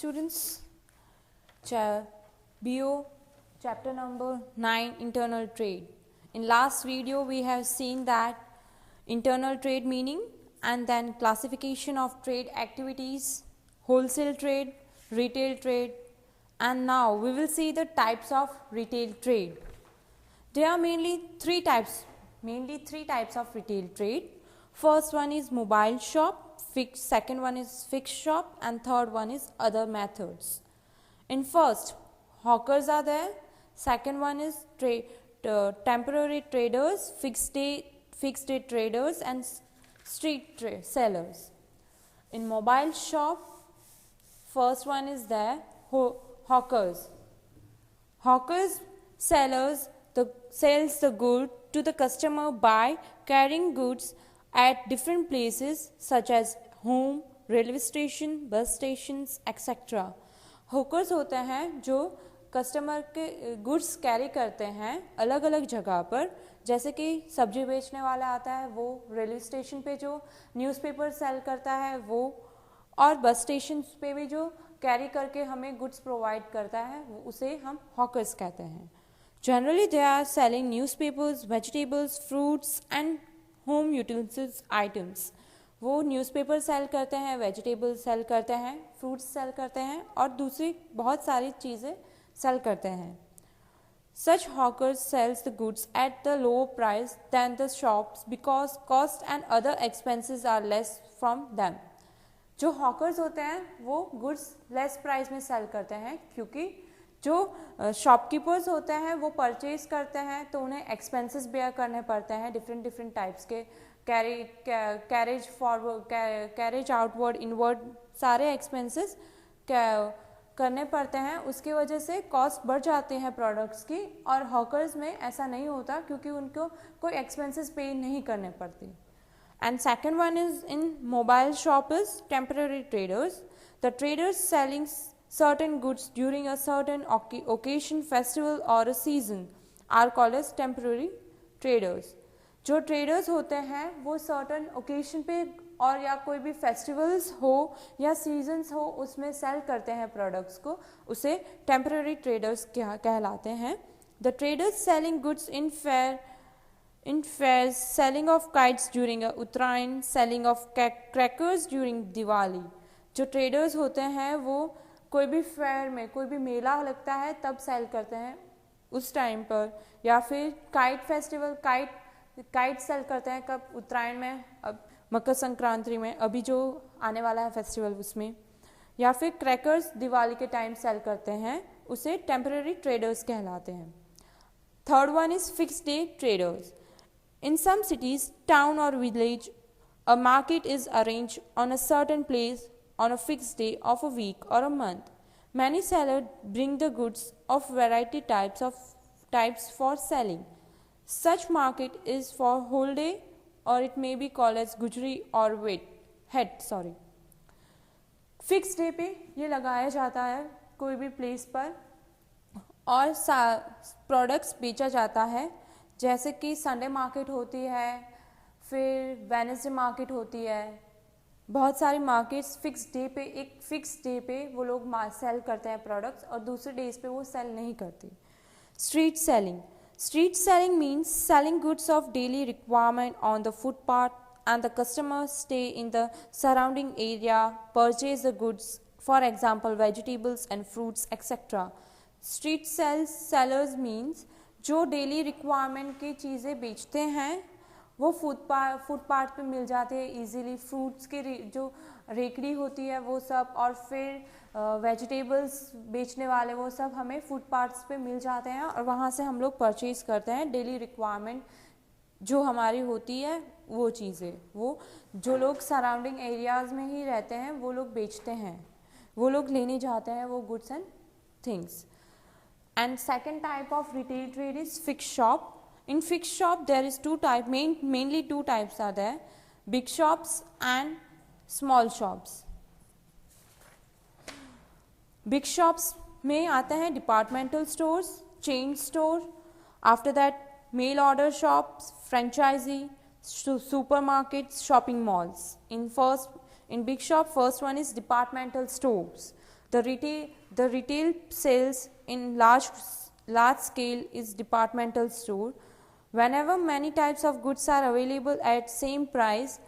students. BO chapter number 9, internal trade. In last video we have seen that internal trade meaning and then classification of trade activities, wholesale trade, retail trade, and now we will see the types of retail trade. There are mainly three types of retail trade. First one is mobile shop, second one is fixed shop, and third one is other methods. In first, hawkers are there. Second one is temporary traders, fixed day traders, and street sellers. In mobile shop, first one is there, hawkers. Hawkers sells the good to the customer by carrying goods at different places such as home, railway station, bus stations, etc. Hawkers होते हैं जो customer के goods carry करते हैं अलग अलग जगह पर, जैसे कि सब्जी बेचने वाला आता है वो रेलवे स्टेशन पे जो न्यूज़पेपर सेल करता है वो, और बस स्टेशन पे भी जो कैरी करके हमें गुड्स प्रोवाइड करता है वो उसे हम हॉकर्स कहते हैं. Generally they are selling newspapers, vegetables, fruits and home utensils items. वो न्यूज़पेपर सेल करते हैं, वेजिटेबल सेल करते हैं, फ्रूट्स सेल करते हैं और दूसरी बहुत सारी चीज़ें सेल करते हैं. Such hawkers sells the goods at the lower price than the shops because cost and other expenses are less from them. जो हॉकर्स होते हैं वो गुड्स लेस प्राइस में सेल करते हैं क्योंकि जो शॉपकीपर्स होते हैं वो परचेज करते हैं तो उन्हें एक्सपेंसेस बेयर करने पड़ते हैं, डिफरेंट टाइप्स के carriage forward, carriage outward, inward, सारे एक्सपेंसेस करने पड़ते हैं. उसकी वजह से कॉस्ट बढ़ जाती है प्रोडक्ट्स की, और हॉकर्स में ऐसा नहीं होता क्योंकि उनको कोई एक्सपेंसेस पे नहीं करने पड़ती. And second one is in mobile shop is temporary traders. The traders selling certain goods during a certain occasion, festival or a season are called as temporary traders. जो traders होते हैं वो certain occasion पे और या कोई भी festivals हो या seasons हो उसमें sell करते हैं products को, उसे temporary traders कहलाते हैं. The traders selling goods in fairs, selling of kites during a Uttarayan, selling of crackers during Diwali. जो traders होते हैं वो कोई भी फेयर में, कोई भी मेला लगता है तब सेल करते हैं उस टाइम पर, या फिर काइट फेस्टिवल, काइट सेल करते हैं कब, उत्तरायण में, अब मकर संक्रांति में, अभी जो आने वाला है फेस्टिवल उसमें, या फिर क्रैकर्स दिवाली के टाइम सेल करते हैं, उसे टेम्पररी ट्रेडर्स कहलाते हैं. Third one is fixed day traders. In some cities, town और village, a market is arranged on a certain place on a fixed day of a week or a month. Many sellers bring the goods of variety types for selling. Such market is for whole day or it may be called as gujri or head. Fixed day पे ये लगाया जाता है कोई भी place पर और products बेचा जाता है, जैसे कि संडे मार्केट होती है, फिर वेडनेसडे मार्केट होती है. बहुत सारी मार्केट्स फिक्स डे पे वो लोग सेल करते हैं प्रोडक्ट्स और दूसरे डेज पे वो सेल नहीं करते. Street selling means selling goods of daily requirement on the footpath and the customer stay in the surrounding area, purchase the goods, for example vegetables and fruits etcetera. Street sellers means जो daily requirement की चीज़ें बेचते हैं वो footpath पे मिल जाते हैं easily. Fruits की जो रेकड़ी होती है वो सब, और फिर वेजिटेबल्स बेचने वाले वो सब हमें फुटपाथ्स पे मिल जाते हैं और वहाँ से हम लोग परचेज करते हैं डेली रिक्वायरमेंट जो हमारी होती है वो चीज़ें. वो जो लोग सराउंडिंग एरियाज़ में ही रहते हैं वो लोग बेचते हैं, वो लोग लेने जाते हैं वो goods and things. And second type of retail trade is fixed shop. In fixed shop there is mainly two types are there, big shops and small shops. Big shops में आते हैं departmental stores, chain store, after that mail order shops, franchisee, supermarkets, shopping malls. In big shop, first one is departmental stores. The retail sales in large scale is departmental store. Whenever many types of goods are available at same price,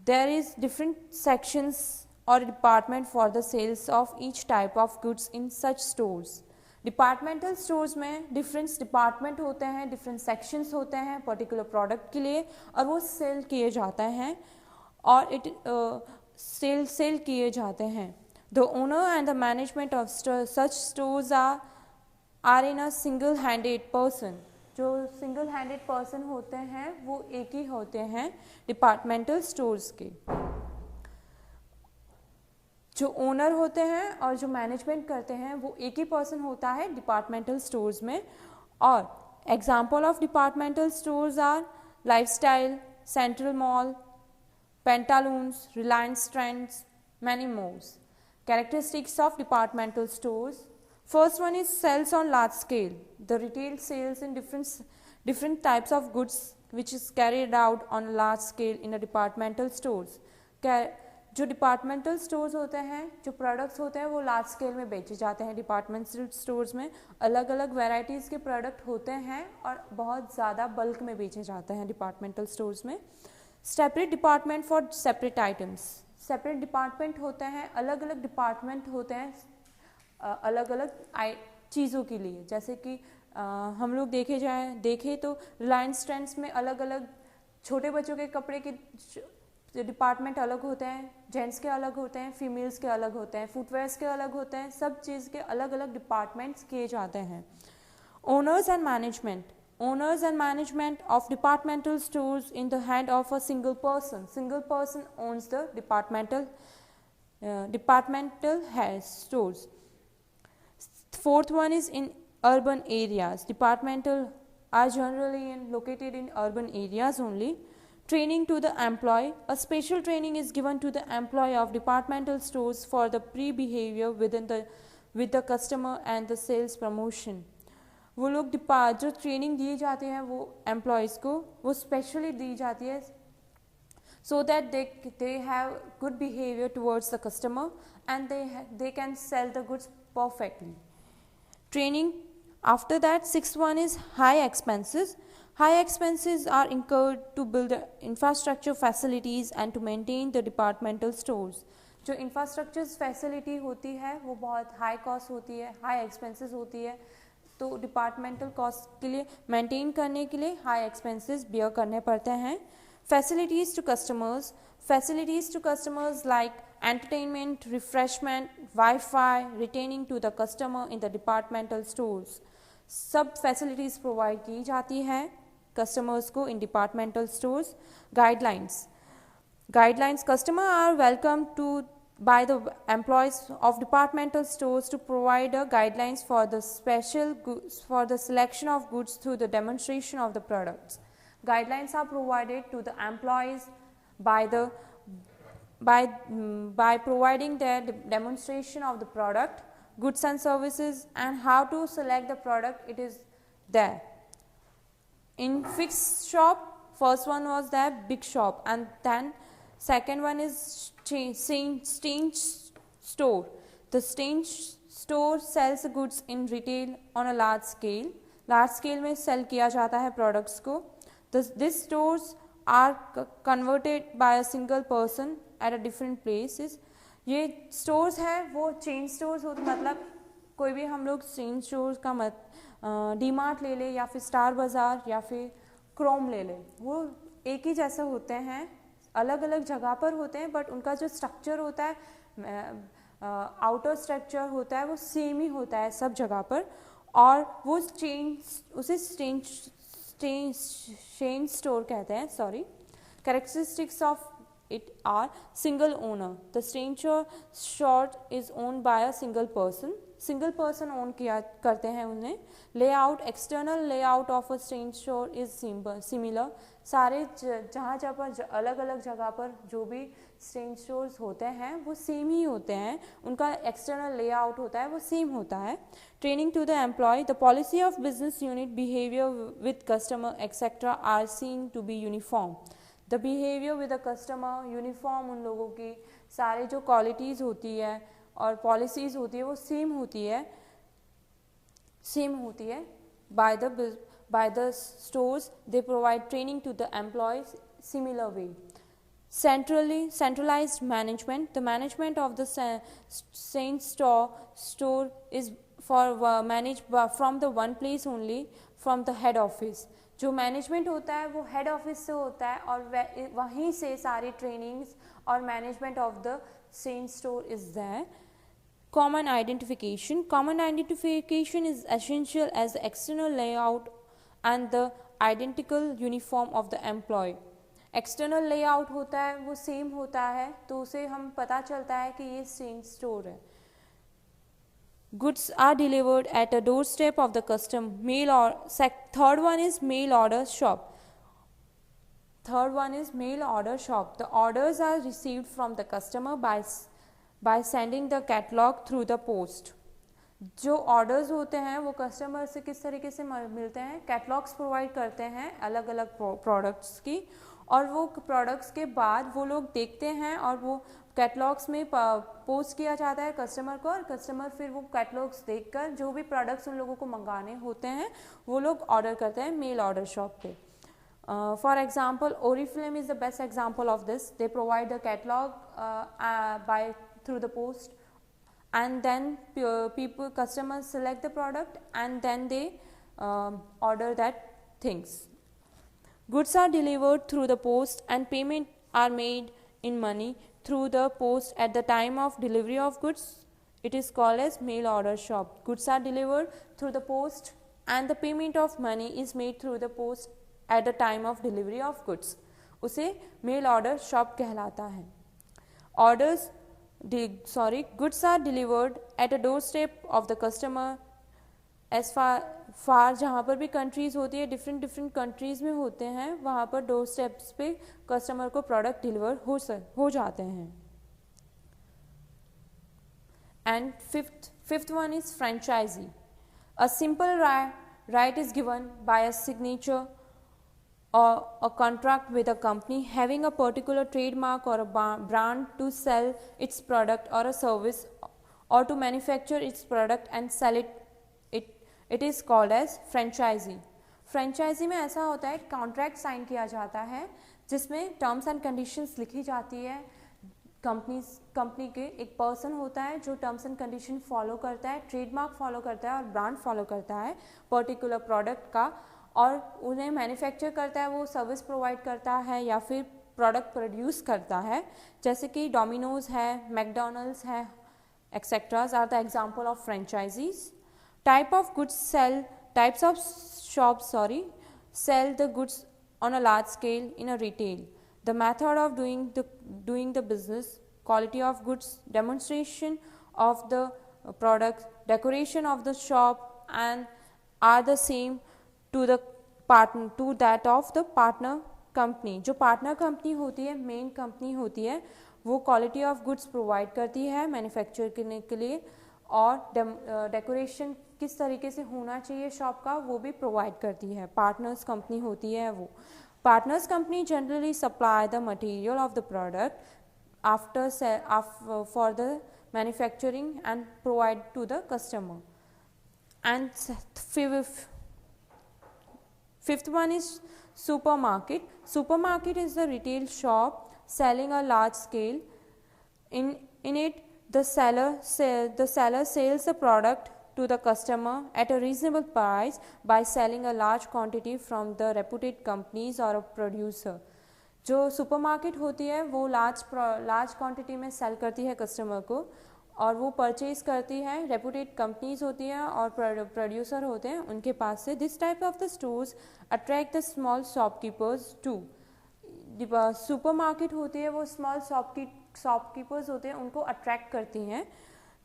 there is different sections or department for the sales of each type of goods in such stores. Departmental stores में different department होते हैं, different sections होते हैं particular product के लिए, और वो cell किए जाते हैं और सेल किए जाते हैं. The owner and the management of such stores are in a single handed person. जो सिंगल हैंडेड पर्सन होते हैं वो एक ही होते हैं डिपार्टमेंटल स्टोर्स के. जो ओनर होते हैं और जो मैनेजमेंट करते हैं वो एक ही पर्सन होता है डिपार्टमेंटल स्टोर्स में. और example of departmental stores are Lifestyle, Central Mall, Pantaloons, Reliance Trends, many more. Characteristics of departmental stores. First one is sales on large scale. The retail sales in different types of goods which is carried out on a large scale in a departmental stores. जो departmental stores होते हैं, जो products होते हैं वो large scale में बेचे जाते हैं. डिपार्टमेंटल स्टोर्स में अलग अलग वैरायटीज़ के प्रोडक्ट होते हैं और बहुत ज़्यादा बल्क में बेचे जाते हैं डिपार्टमेंटल स्टोर्स में. Separate department for separate items. Separate department होते हैं, अलग अलग डिपार्टमेंट होते हैं अलग अलग चीज़ों के लिए. जैसे कि हम लोग देखें तो रिलायंस ट्रेंड्स में अलग अलग छोटे बच्चों के कपड़े के डिपार्टमेंट अलग होते हैं, जेंट्स के अलग होते हैं, फीमेल्स के अलग होते हैं, फुटवेयर्स के अलग होते हैं, सब चीज़ के अलग अलग डिपार्टमेंट्स किए जाते हैं. Owners and management. Owners and management of departmental stores in the hand of a single person. Single person owns the departmental stores. Fourth one is in urban areas. Departmental are generally located in urban areas only. Training to the employee. A special training is given to the employee of departmental stores for the pre-behavior with the customer and the sales promotion. वो लोग जो training दी जाती है वो employees को वो specially the जाती है so that they have good behaviour towards the customer and they can sell the goods perfectly. Training after that sixth one is high expenses. High expenses are incurred to build the infrastructure facilities and to maintain the departmental stores. जो infrastructure facility होती है वो बहुत high cost होती है, high expenses होती है. तो डिपार्टमेंटल कॉस्ट के लिए मेंटेन करने के लिए हाई एक्सपेंसेस बियर करने पड़ते हैं. Facilities to customers like entertainment, refreshment, wifi, retaining to the customer in the departmental stores. सब फैसिलिटीज़ प्रोवाइड की जाती है कस्टमर्स को in departmental stores. Guidelines. Customer are welcome to by the employees of departmental stores to provide guidelines for the selection of goods through the demonstration of the products. Guidelines are provided to the employees by providing their demonstration of the product, goods and services, and how to select the product. It is there. In fixed shop, first one was there big shop, and then second one is Stainch store. The Stainch store sells goods in retail on a large scale. Large scale में sell किया जाता है products को. These stores are converted by a single person at a different places. ये stores है वो chain stores होते, मतलब कोई भी हम लोग chain stores का डीमार्ट ले ले या फिर स्टार बाज़ार या फिर क्रोम ले ले, वो एक ही जैसे होते हैं, अलग अलग जगह पर होते हैं, बट उनका जो स्ट्रक्चर होता है, आउटर स्ट्रक्चर होता है, वो सेम ही होता है सब जगह पर. और वो उसे चेन स्टोर कहते हैं. Sorry. Characteristics of it are single owner. The stench shop is own by a single person own किया करते हैं उन्हें. Layout. External layout of a stench shop is similar. सारे जहाँ पर अलग अलग जगह पर जो भी स्टेंच स्टोर्स होते हैं वो सेम ही होते हैं, उनका एक्सटर्नल लेआउट होता है वो सेम होता है. Training to the employ. The policy of business unit, behaviour with customer etcetera are seen to be uniform. The behaviour with the customer uniform, उन लोगों की सारे जो क्वालिटीज़ होती है और पॉलिसीज़ होती है वो सेम होती है by the stores. They provide training to the employees similar way. Centralized management. The management of the same store is managed from the one place only, from the head office. जो management होता है वो head office से होता है और वहीं से सारी ट्रेनिंग्स और management of the same store is there. Common identification. Common identification is essential as the external layout and the identical uniform of the employee. External layout होता है वो सेम होता है तो उसे हम पता चलता है कि ये सेम स्टोर है. Goods are delivered at a doorstep of the customer. Third one is mail order shop. The orders are received from the customer by sending the catalog through the post. जो orders होते हैं वो customer से किस तरीके से मिलते हैं, कैटलॉग्स प्रोवाइड करते हैं अलग अलग प्रोडक्ट्स की, और वो प्रोडक्ट्स के बाद वो लोग देखते हैं और वो कैटलॉग्स में पोस्ट किया जाता है कस्टमर को, और कस्टमर फिर वो कैटलॉग्स देखकर जो भी प्रोडक्ट्स उन लोगों को मंगाने होते हैं वो लोग ऑर्डर करते हैं मेल ऑर्डर शॉप पे. For example, Oriflame is the best example of this. They provide the catalog through the post, and then customers select the product and then they order that things. Goods are delivered through the post and payment are made in money through the post at the time of delivery of goods. It is called as mail order shop. Goods are delivered through the post and the payment of money is made through the post at the time of delivery of goods. उसे mail order shop कहलाता है. Goods are delivered at a doorstep of the customer. As far जहाँ पर भी countries होती है, different countries में होते हैं, वहाँ पर डोर स्टेप्स पे कस्टमर को प्रोडक्ट डिलीवर हो जाते हैं. And fifth one is franchisee. A simple right is given by a signature or a contract with a company having a particular trademark or a brand to sell its product or a service or to manufacture its product and sell it. It is called as franchisee. Franchisee में ऐसा होता है contract sign किया जाता है जिसमें terms and conditions लिखी जाती है. कंपनी के एक पर्सन होता है जो टर्म्स एंड कंडीशन फॉलो करता है, ट्रेडमार्क फॉलो करता है और ब्रांड फॉलो करता है पर्टिकुलर प्रोडक्ट का, और उन्हें मैन्युफैक्चर करता है, वो सर्विस प्रोवाइड करता है या फिर प्रोडक्ट प्रोड्यूस करता है. जैसे कि डोमिनोज है, मैकडोनल्ड्स है, etcetera are the example of franchisees. Types of shops sell the goods on a large scale in a retail. The method of doing the business, quality of goods, demonstration of the products, decoration of the shop and are the same to that of the partner company. जो partner company होती है, main company होती है, वो quality of goods provide करती है manufacture करने के लिए, और डेकोरेशन किस तरीके से होना चाहिए शॉप का वो भी प्रोवाइड करती है. पार्टनर्स कंपनी होती है वो. Partners company generally supply the material of the product after for the manufacturing and provide to the customer. And fifth one is supermarket. Supermarket is the retail shop selling a large scale. In it the seller sells the product to the customer at a reasonable price by selling a large quantity from the reputed companies or a producer. जो supermarket होती है वो large quantity में cell करती है customer को, और वो परचेज करती है, रेपुटेड कंपनीज होती हैं और प्रोड्यूसर होते हैं उनके पास से. This type of the stores attract the small shopkeepers to. Supermarket होती है वो स्मॉल शॉपकीपर्स होते हैं उनको अट्रैक्ट करती हैं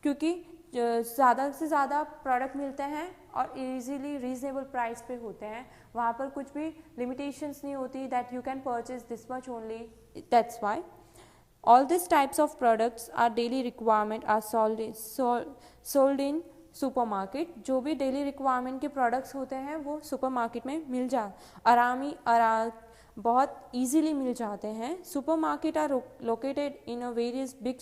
क्योंकि ज़्यादा से ज़्यादा प्रोडक्ट मिलते हैं और इजीली रीजनेबल प्राइस पे होते हैं. वहाँ पर कुछ भी लिमिटेशंस नहीं होती that you can purchase this much only. That's why all this types of products are daily requirement are sold in supermarket. जो भी डेली रिक्वायरमेंट के प्रोडक्ट्स होते हैं वो सुपरमार्केट में बहुत ईजीली मिल जाते हैं. Supermarket are located in a various big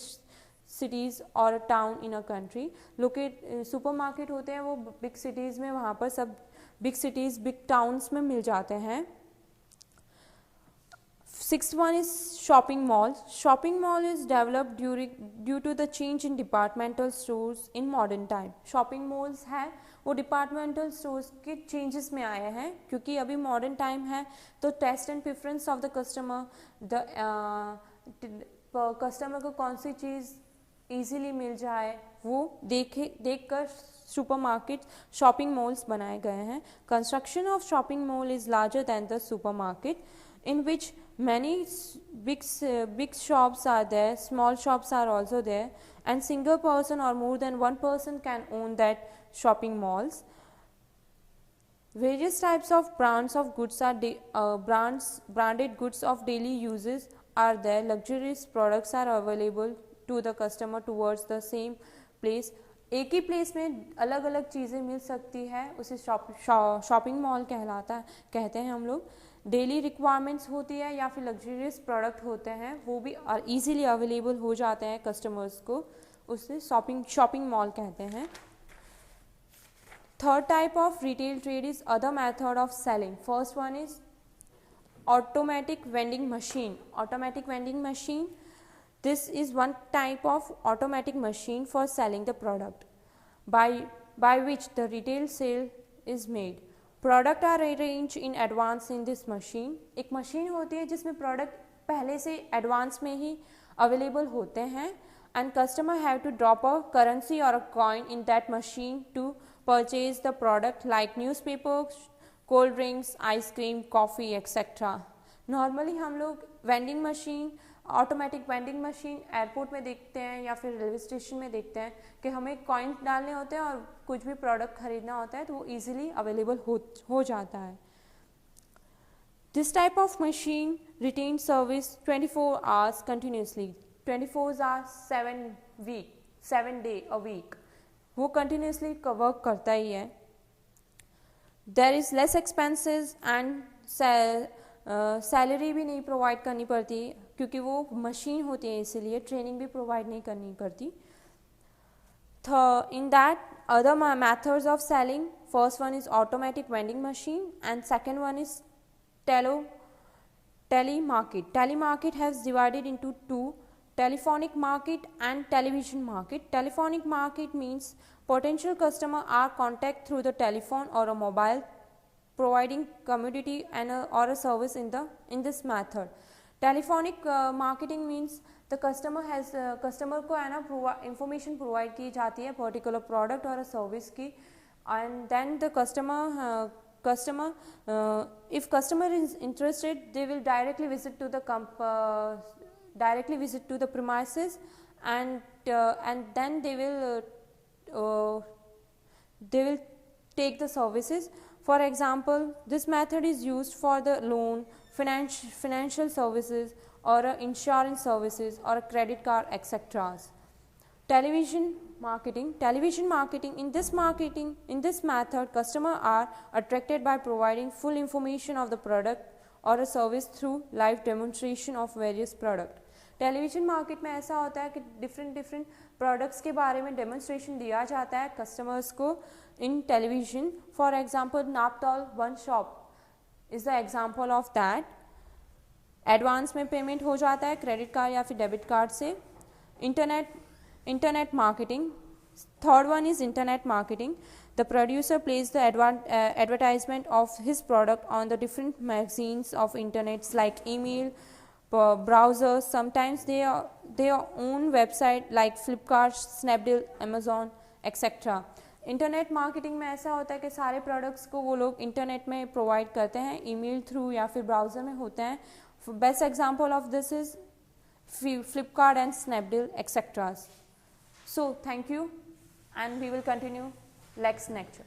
cities or a town in a country. Supermarket होते हैं वो बिग सिटीज़ में, वहाँ पर सब बिग सिटीज़ बिग टाउन्स में मिल जाते हैं. 6th one is shopping malls. Shopping mall is developed due to the change in departmental stores in modern time. Shopping malls है वो departmental stores के changes में आए हैं क्योंकि अभी modern time है तो taste and preference of the customer, the customer को कौन सी चीज़ easily मिल जाए वो देखकर supermarket shopping malls बनाए गए हैं. Construction of shopping mall is larger than the supermarket, in which many big shops are there, small shops are also there, and single person or more than one person can own that shopping malls. Various types of brands of goods are branded goods of daily uses are there. Luxurious products are available to the customer towards the same place. एक ही place में अलग अलग चीज़ें मिल सकती है, उसे shopping mall कहते हैं हम लोग. डेली रिक्वायरमेंट्स होती है या फिर लग्जरियस प्रोडक्ट होते हैं वो भी ईजीली अवेलेबल हो जाते हैं कस्टमर्स को, उसे शॉपिंग मॉल कहते हैं. Third type of retail trade is other method of selling. First one is automatic vending machine. Automatic vending machine, this is one type of automatic machine for selling the product by which the retail sale is made. Product are arranged in advance in this machine. एक machine होती है जिसमें product पहले से advance में ही available होते हैं and customer have to drop a currency or a coin in that machine to purchase the product like newspapers, cold drinks, ice cream, coffee, etc. Normally हम लोग vending machine, automatic vending machine airport में देखते हैं या फिर railway station में देखते हैं कि हमें कॉइन डालने होते हैं और कुछ भी प्रोडक्ट खरीदना होता है तो वो इजीली अवेलेबल हो जाता है. This type of machine retain service 24 hours continuously. 24 hours 7 day a week वो कंटिन्यूसली वर्क करता ही है. There is less expenses and salary भी नहीं प्रोवाइड करनी पड़ती क्योंकि वो मशीन होती है, इसीलिए ट्रेनिंग भी प्रोवाइड नहीं करनी पड़ती. In that other methods of selling, first one is automatic vending machine and second one is telemarket. Telemarket has divided into two, telephonic market and television market. Telephonic market means potential customer are contact through the telephone or a mobile, providing commodity and or a service in this method. Telephonic marketing means the customer को है ना information provide की जाती है particular product or a service की, and then the if customer is interested they will directly visit to the premises and then they will take the services. For example, this method is used for the loan, financial services or insurance services or a credit card, etc. Television marketing. In this method, customers are attracted by providing full information of the product or a service through live demonstration of various products. Television market में ऐसा होता है कि different products के बारे में demonstration दिया जाता है कस्टमर्स को in television. For example, Naaptol one shop is the example of that. Advance में पेमेंट हो जाता है क्रेडिट कार्ड या फिर डेबिट कार्ड से. Internet marketing. Third one is internet marketing. The producer places the advertisement of his product on the different magazines of internets like email, browsers, sometimes their own website like Flipkart, Snapdeal, Amazon, etc. Internet marketing में ऐसा होता है कि सारे products को वो लोग internet में प्रोवाइड करते हैं, ईमेल थ्रू या फिर ब्राउज़र में होते हैं. Best example of this is Flipkart and Snapdeal, etc. So thank you and we will continue next lecture.